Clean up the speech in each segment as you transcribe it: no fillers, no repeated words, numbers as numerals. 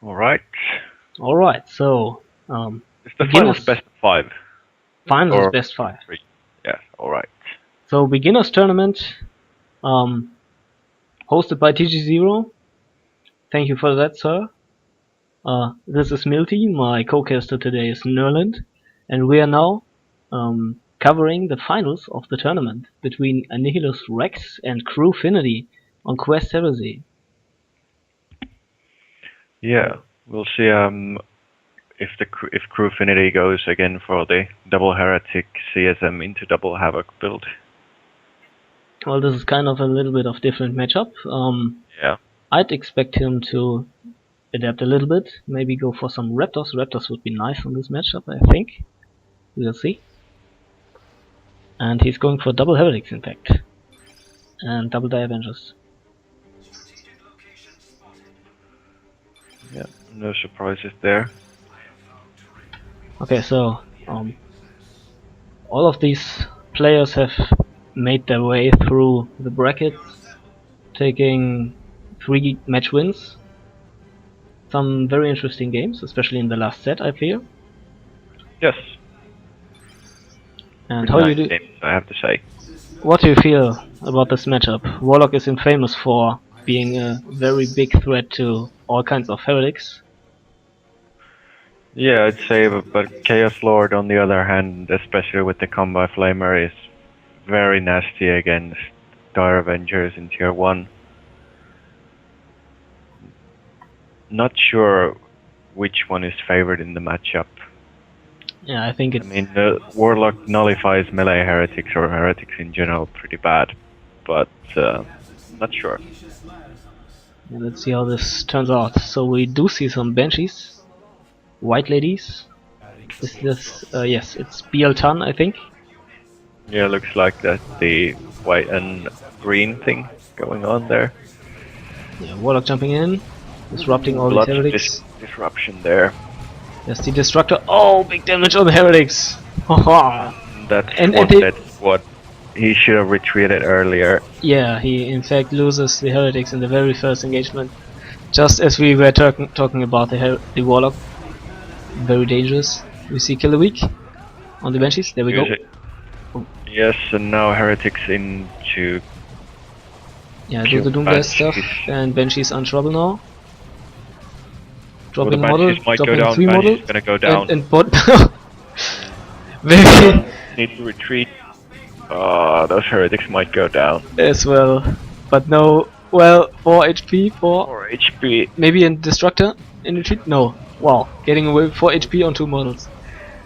Alright. Alright, so Is the finals best of 5? finals Or is best 5. 3? Yeah, alright. So beginners tournament, hosted by TGZero. Thank you for that, sir. This is Milty, my co-caster today is Nurland, and we are now covering the finals of the tournament between Annihilus Rex and Crewfinity on Quest Heresy. Yeah, we'll see if Crewfinity goes again for the double heretic CSM into double havoc build. Well, this is kind of a little bit of different matchup. Yeah. I'd expect him to adapt a little bit, maybe go for some Raptors. Raptors would be nice on this matchup, I think. We'll see. And he's going for double heretics, in fact, and double die Avengers. Yeah, no surprises there. Okay, so all of these players have made their way through the brackets, taking 3 match wins. Some very interesting games, especially in the last set, I feel. Yes. And Pretty how nice you do? games, I have to say. What do you feel about this matchup? Warlock is famous for being a very big threat to all kinds of heretics. Yeah, I'd say, but Chaos Lord on the other hand, especially with the Combi Flamer, is very nasty against Dire Avengers in Tier 1. Not sure which one is favored in the matchup. Yeah, I think it's... I mean, Warlock nullifies melee heretics or heretics in general pretty bad, but not sure. Yeah, let's see how this turns out. So we do see some Banshees, White Ladies. Is this... yes, it's BL Tan, I think. Yeah, looks like that the white and green thing going on there. Yeah, Warlock jumping in, disrupting all Lots these of heretics. disruption there. There's the Destructor. Oh, big damage on the heretics! Haha! That's what he should have retreated earlier. Yeah, he in fact loses the heretics in the very first engagement. Just as we were talking about the Warlock. Very dangerous. We see Kill a Week on the Banshees. There we go. Yes, and now heretics into... Yeah, do the Doomblast stuff, and Banshees on trouble now. Dropping well, model, dropping 3 model, gonna go down. and bot. Maybe need to retreat. Those heretics might go down as well, but no. Well, 4 HP, 4 HP. Maybe a Destructor in retreat. No. Wow, getting away with 4 HP on 2 models.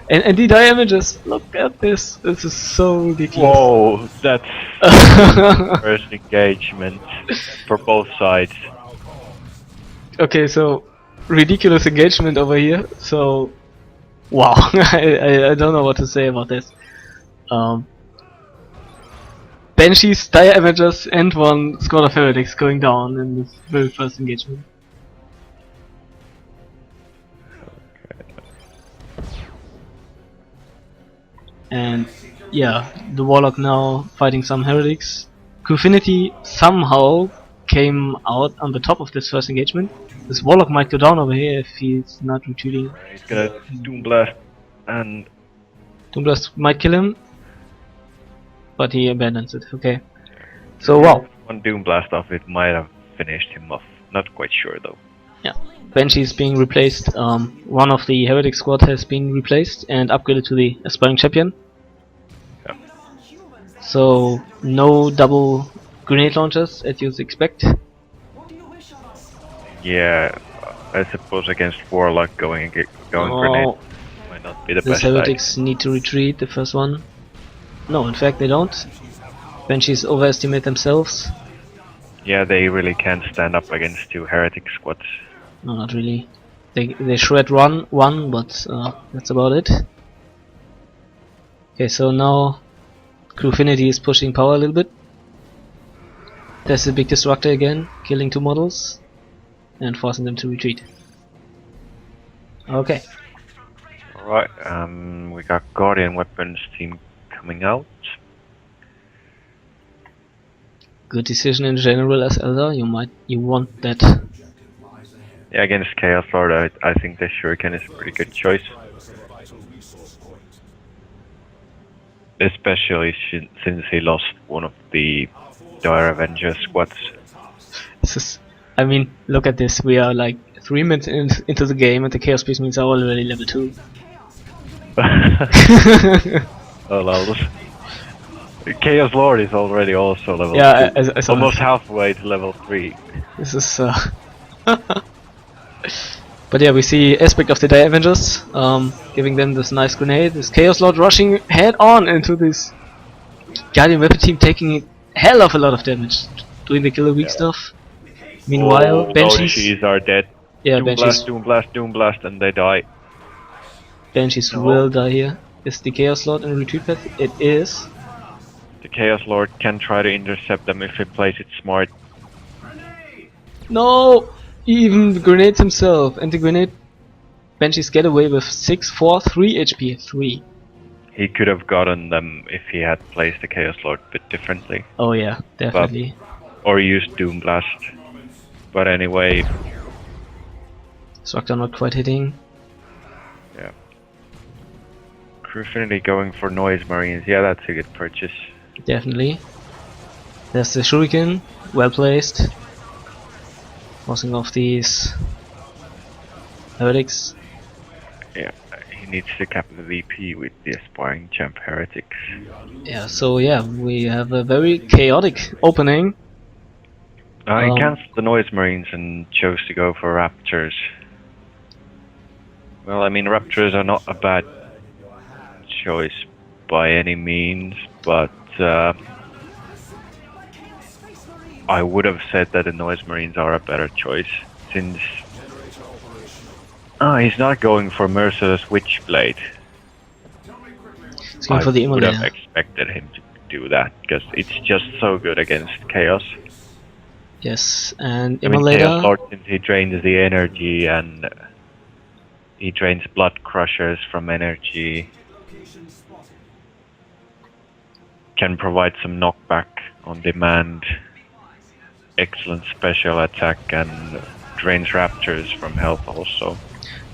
And the damages. Look at this. This is so ridiculous. Whoa, that's first engagement for both sides. Okay, so ridiculous engagement over here. So, wow, I don't know what to say about this. Banshees, Dire Avengers, and 1 squad of heretics going down in this very first engagement. And yeah, the Warlock now fighting some heretics. Crewfinity somehow came out on the top of this first engagement. This Warlock might go down over here if he's not retreating. He's gonna Doomblast, and Doomblast might kill him, but he abandons it. Okay. So wow. One Doomblast off it might have finished him off. Not quite sure though. Yeah. Banshee is being replaced. One of the heretic squad has been replaced and upgraded to the aspiring champion. Yeah. So no double grenade launchers as you'd expect. Yeah, I suppose against Warlock going grenade might not be the best. The heretics need to retreat. The first one. No, in fact they don't. Banshees overestimate themselves. Yeah, they really can't stand up against 2 heretic squads. No, not really. They shred one, but that's about it. Okay, so now Crewfinity is pushing power a little bit. There's a big Destructor again, killing 2 models and forcing them to retreat. Okay. Alright, we got Guardian Weapons team coming out. Good decision in general as Elder. You want that Yeah, against Chaos Lord, I think the Shuriken is a pretty good choice. Especially since he lost one of the Dire Avenger squads. This is, I mean, look at this. We are like 3 minutes into the game, and the Chaos Beast means are already level 2. Oh, lol. Chaos Lord is already also level 2. I saw Almost this. halfway to level 3. This is. But yeah, we see aspect of the Dire Avengers, giving them this nice grenade. This Chaos Lord rushing head on into this Guardian Weapon team, taking a hell of a lot of damage, doing the Killer Weak stuff. Meanwhile, Banshees are dead. Yeah, Doom Banshees. Blast, Doom Blast, Doom Blast, and they die. Banshees will die here. Is the Chaos Lord in retreat path? It is. The Chaos Lord can try to intercept them if he plays it smart. No! He even grenades himself, and the grenade Banshees get away with 6, 4, 3 HP. 3. He could have gotten them if he had placed the Chaos Lord a bit differently. Oh yeah, definitely. Or used Doom Blast. But anyway... Structure not quite hitting. Yeah. Crewfinity going for Noise Marines, yeah, that's a good purchase. Definitely. There's the Shuriken, well placed. Forcing off these Heretics. Yeah, he needs to cap the VP with the aspiring champ Heretics. Yeah, so yeah, we have a very chaotic opening. He cancelled the Noise Marines and chose to go for Raptors. Well, I mean, Raptors are not a bad choice by any means, but I would have said that the Noise Marines are a better choice, since he's not going for Merciless Witchblade. He's going for the I would have Immolator. expected him to do that, because it's just so good against Chaos. Yes, and I mean, Immolator. Chaos Lord, since he drains the energy and he drains Blood Crushers from energy, can provide some knockback on demand, excellent special attack, and drains Raptors from health also.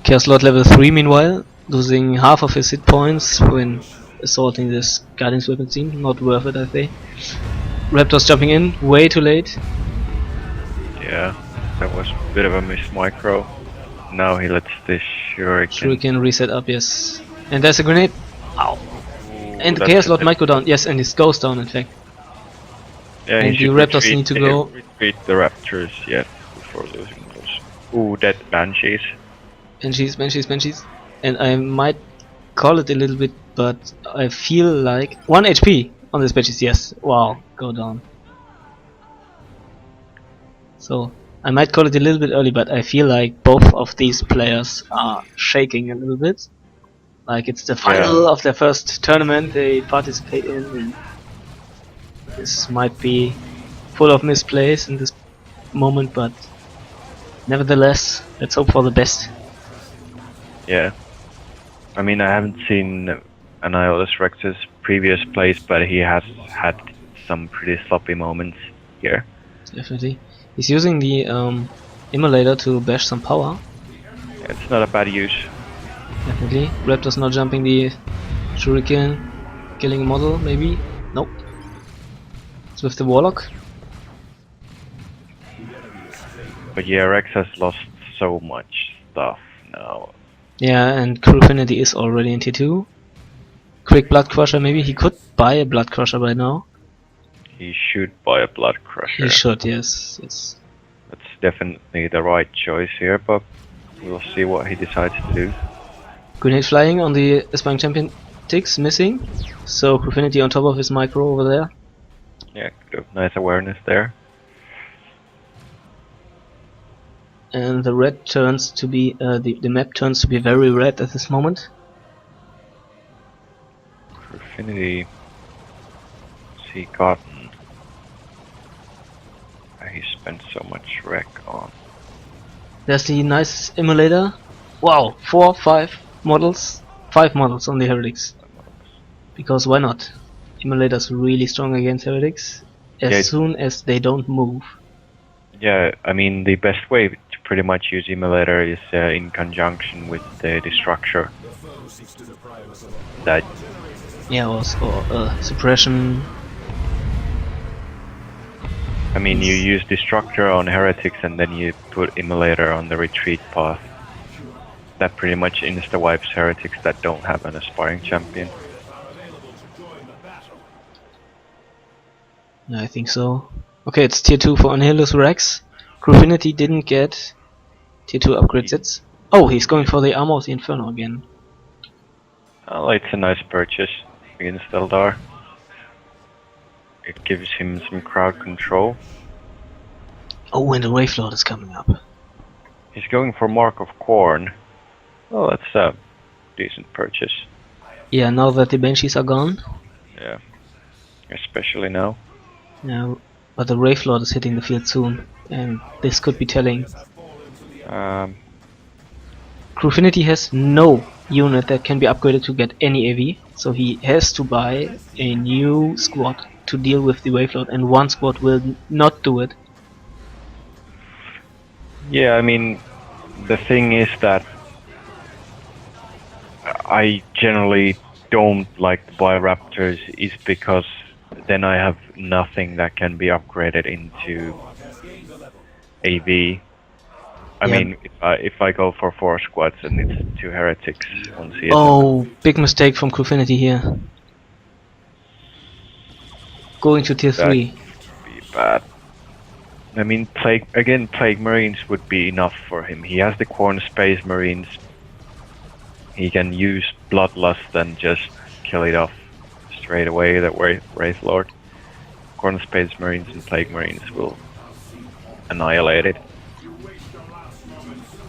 Chaos Lord level 3 meanwhile, losing half of his hit points when assaulting this Guardian's Weapon team. Not worth it, I think. Raptors jumping in, way too late. Yeah, that was a bit of a miss micro. Now he lets the Shuriken reset up, yes. And there's a grenade. Ow. And the that's Chaos Lord it. might go down, yes, and it goes down in fact. Yeah, And he should the Raptors retreat need to go. Retreat the Raptors, yeah, before losing those. Ooh, dead Banshees. Banshees. And I might call it a little bit, but I feel like 1 HP on this Banshees, yes. Wow, go down. So I might call it a little bit early, but I feel like both of these players are shaking a little bit. Like it's the final of their first tournament they participate in, and this might be full of misplays in this moment, but nevertheless, let's hope for the best. Yeah. I mean, I haven't seen Annihilus Rex's previous plays, but he has had some pretty sloppy moments here. Definitely. He's using the Immolator to bash some power. Yeah, it's not a bad use. Definitely. Raptor's not jumping the Shuriken, killing a model, maybe? Nope. It's with the Warlock. But yeah, Rex has lost so much stuff now. Yeah, and Crewfinity is already in T2. Quick Blood Crusher, maybe? He could buy a Blood Crusher by now. He should buy a Blood Crusher. He should, yes. That's definitely the right choice here, but we'll see what he decides to do. Grenade flying on the Aspiring Champion ticks, missing. So Crewfinity on top of his micro over there. Yeah, good. Nice awareness there. And the red turns to be, the map turns to be very red at this moment. Crewfinity. He gotten? He spent so much wreck on. There's the nice Immolator. Wow, 4, 5 models. 5 models on the Heretics. Because why not? Immolator's really strong against Heretics. As soon as they don't move. Yeah, I mean, the best way to pretty much use Immolator is in conjunction with the Destructor. That Yeah, or suppression. I mean, you use Destructor on Heretics and then you put Immolator on the retreat path. That pretty much insta-wipes Heretics that don't have an aspiring champion. Yeah, I think so. Okay, it's tier 2 for Annihilus Rex. Crewfinity didn't get tier 2 upgrade sets. Oh, he's going for the Armor of the Inferno again. Well, it's a nice purchase against Eldar. It gives him some crowd control. Oh, and the Wraithlord is coming up. He's going for Mark of Corn. Oh, that's a decent purchase. Yeah, now that the Banshees are gone. Yeah, especially now. Yeah, but the Wraithlord is hitting the field soon, and this could be telling. Crewfinity has no unit that can be upgraded to get any AV, so he has to buy a new squad to deal with the Wraithlord, and one squad will not do it. Yeah, I mean, the thing is that I generally don't like to buy Raptors is because then I have nothing that can be upgraded into AV. I mean, if I go for 4 squads and it's 2 heretics on CSM. Oh, big mistake from Crewfinity here. Going to tier 3. That would be bad. I mean, Plague Marines would be enough for him. He has the Corn Space Marines. He can use Bloodlust and just kill it off straight away, that Wraithlord. Corn Space Marines and Plague Marines will annihilate it.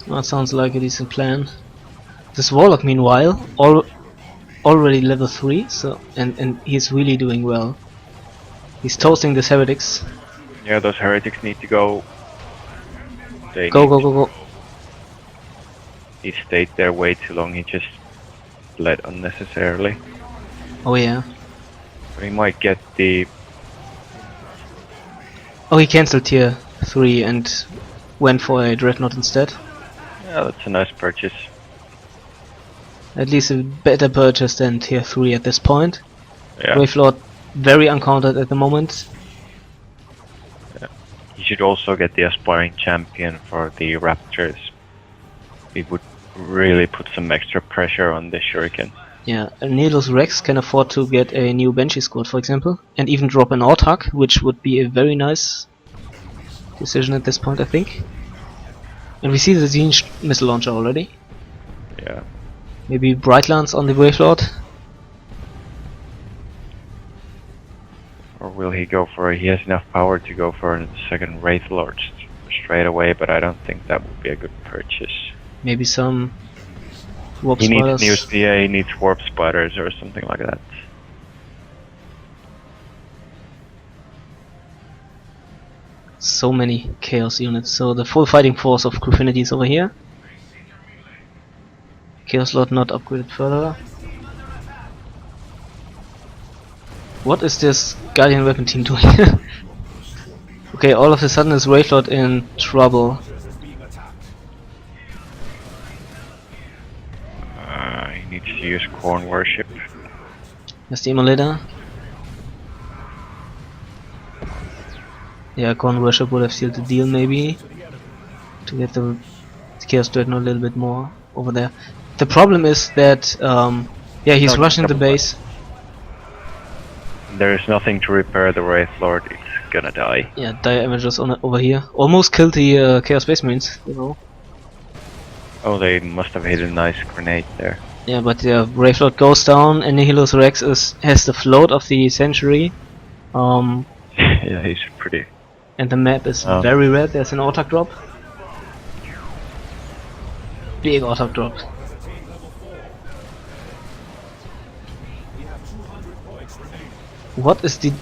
That sounds like a decent plan. This Warlock, meanwhile, already level 3, so and he's really doing well. He's toasting these heretics. Yeah, those heretics need to go. Go. He stayed there way too long, he just bled unnecessarily. Oh yeah. But he might get the... Oh, he cancelled tier 3 and went for a Dreadnought instead. Yeah, that's a nice purchase. At least a better purchase than tier 3 at this point. Yeah. Wraithlord very uncountered at the moment. He should also get the aspiring champion for the Raptors. It would really put some extra pressure on the Shuriken. Yeah, Annihilus Rex can afford to get a new Banshee squad, for example, and even drop an Autarch, which would be a very nice decision at this point, I think. And we see the Zinj missile launcher already. Yeah. Maybe Bright Lance on the Wraithlord. Or will he go for... He has enough power to go for a second Wraithlord straight away, but I don't think that would be a good purchase. Maybe some Warp He Spiders. needs new PA, he needs Warp Spiders or something like that. So many Chaos units. So the full fighting force of Crewfinity is over here. Chaos Lord not upgraded further. What is this Guardian Weapon team doing? Okay, all of a sudden is Wraithlord in trouble. He needs to use Corn Worship. There's the Immolator. Yeah, Corn Worship would have sealed the deal maybe. To get the Chaos Dreadnought a little bit more over there. The problem is that, yeah, he's rushing the base. There is nothing to repair the Wraithlord, it's gonna die. Yeah, dire images on over here. Almost killed the Chaos Space Marines, you know. Oh, they must have hit a nice grenade there. Yeah, but Wraithlord goes down, and Annihilus Rex has the float of the century. Yeah, he's pretty... And the map is very red. There's an Autarch drop. Big Autarch drop. What is the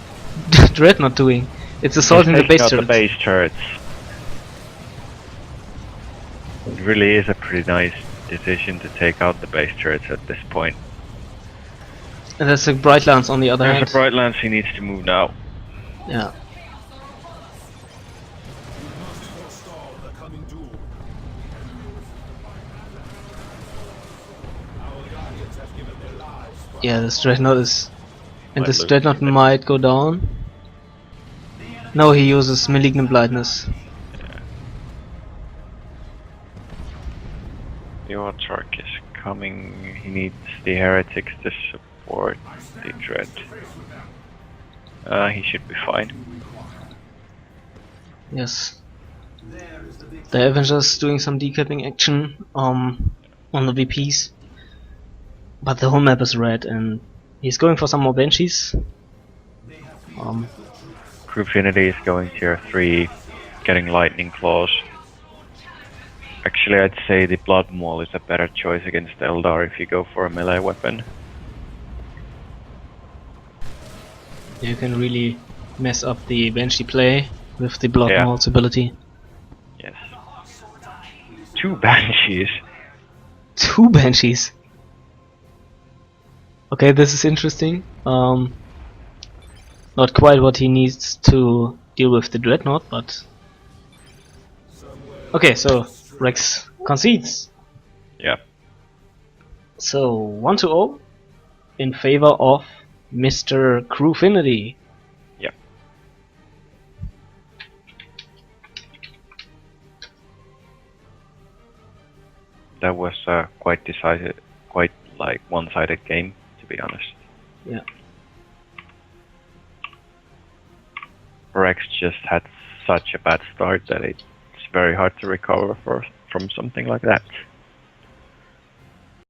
Dreadnought doing? It's assaulting the base turrets. The base turrets. It really is a pretty nice decision to take out the base turrets at this point. And there's a Bright Lance on the other hand. There's a Bright Lance, he needs to move now. Yeah. Yeah, this dreadnought is... And Might this lose dreadnought him. might go down. No, he uses Malignant Blindness. Yeah. The Warlock is coming. He needs the heretics to support the dread. He should be fine. Yes. The Avengers doing some decapping action on the VPs. But the whole map is red and he's going for some more Banshees. Crewfinity is going tier 3, getting lightning claws. Actually, I'd say the Blood Maul is a better choice against Eldar if you go for a melee weapon. You can really mess up the Banshee play with the Blood Maul's ability. Yes. 2 Banshees. 2 Banshees. Okay, this is interesting. Not quite what he needs to deal with the Dreadnought, but... Okay, so Rex concedes. Yeah. So 1-0 in favor of Mr. Crewfinity. Yeah. That was quite decisive, quite like one-sided game, to be honest. Yeah. Rex just had such a bad start that it's very hard to recover from something like that.